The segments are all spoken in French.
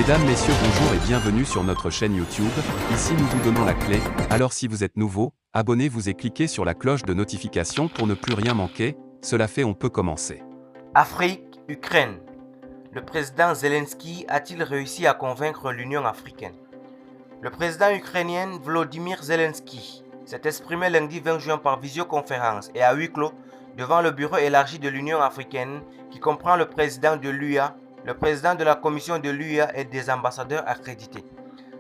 Mesdames, Messieurs, bonjour et bienvenue sur notre chaîne YouTube. Ici nous vous donnons la clé, alors si vous êtes nouveau, abonnez-vous et cliquez sur la cloche de notification pour ne plus rien manquer. Cela fait, on peut commencer. Afrique, Ukraine. Le président Zelensky a-t-il réussi à convaincre l'Union africaine? Le président ukrainien Volodymyr Zelensky s'est exprimé lundi 20 juin par visioconférence et à huis clos devant le bureau élargi de l'Union africaine qui comprend le président de l'UA, le président de la commission de l'UA et des ambassadeurs accrédités.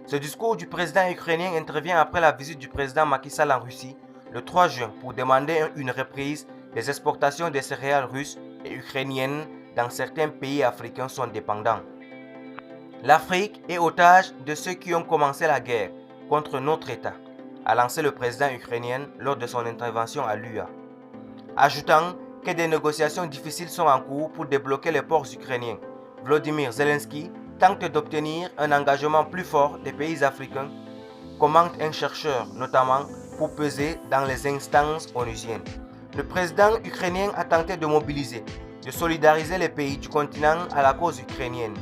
Ce discours du président ukrainien intervient après la visite du président Macky Sall en Russie le 3 juin pour demander une reprise des exportations des céréales russes et ukrainiennes dans certains pays africains sont dépendants. L'Afrique est otage de ceux qui ont commencé la guerre contre notre État, a lancé le président ukrainien lors de son intervention à l'UA, ajoutant que des négociations difficiles sont en cours pour débloquer les ports ukrainiens. Volodymyr Zelensky tente d'obtenir un engagement plus fort des pays africains, commente un chercheur, notamment pour peser dans les instances onusiennes. Le président ukrainien a tenté de mobiliser, de solidariser les pays du continent à la cause ukrainienne.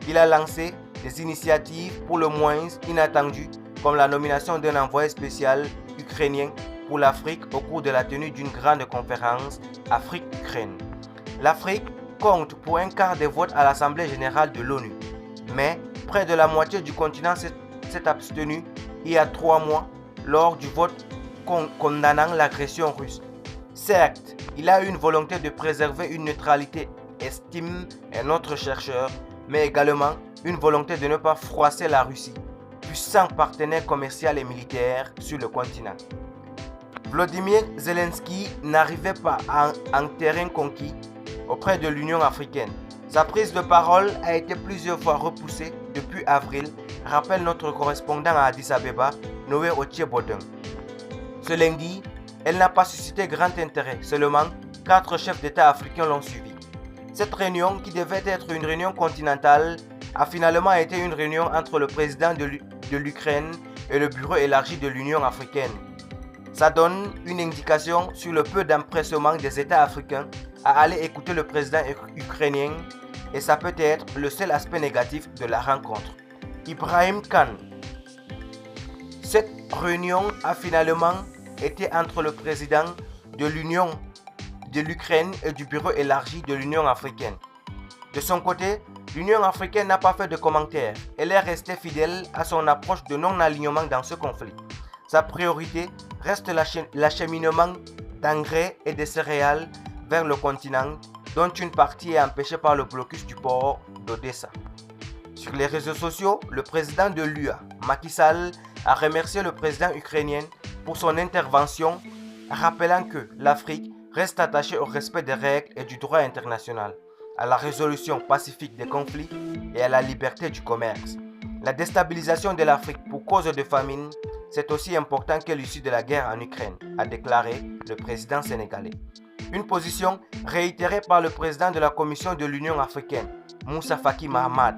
Il a lancé des initiatives pour le moins inattendues, comme la nomination d'un envoyé spécial ukrainien pour l'Afrique au cours de la tenue d'une grande conférence Afrique-Ukraine. L'Afrique compte pour un quart des votes à l'Assemblée générale de l'ONU, mais près de la moitié du continent s'est abstenu il y a 3 mois lors du vote condamnant l'agression russe. Certes, il a une volonté de préserver une neutralité, estime un autre chercheur, mais également une volonté de ne pas froisser la Russie, puissant partenaire commercial et militaire sur le continent. Volodymyr Zelensky n'arrivait pas en terrain conquis auprès de l'Union africaine. Sa prise de parole a été plusieurs fois repoussée depuis avril, rappelle notre correspondant à Addis Abeba, Noé Otiebodun. Ce lundi, elle n'a pas suscité grand intérêt, seulement 4 chefs d'État africains l'ont suivi. Cette réunion, qui devait être une réunion continentale, a finalement été une réunion entre le président de l'Ukraine et le bureau élargi de l'Union africaine. Ça donne une indication sur le peu d'empressement des États africains à aller écouter le président ukrainien et ça peut être le seul aspect négatif de la rencontre. Ibrahim Khan. Cette réunion a finalement été entre le président de l'Union de l'Ukraine et du bureau élargi de l'Union africaine. De son côté, l'Union africaine n'a pas fait de commentaires. Elle est restée fidèle à son approche de non-alignement dans ce conflit. Sa priorité reste l'acheminement d'engrais et de céréales vers le continent, dont une partie est empêchée par le blocus du port d'Odessa. Sur les réseaux sociaux, le président de l'UA, Macky Sall, a remercié le président ukrainien pour son intervention, rappelant que l'Afrique reste attachée au respect des règles et du droit international, à la résolution pacifique des conflits et à la liberté du commerce. La déstabilisation de l'Afrique pour cause de famine, c'est aussi important que l'issue de la guerre en Ukraine, a déclaré le président sénégalais. Une position réitérée par le président de la Commission de l'Union africaine, Moussa Faki Mahamat,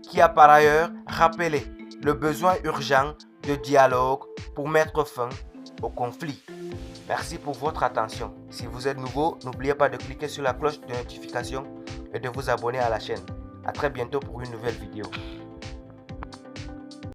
qui a par ailleurs rappelé le besoin urgent de dialogue pour mettre fin au conflit. Merci pour votre attention. Si vous êtes nouveau, n'oubliez pas de cliquer sur la cloche de notification et de vous abonner à la chaîne. A très bientôt pour une nouvelle vidéo.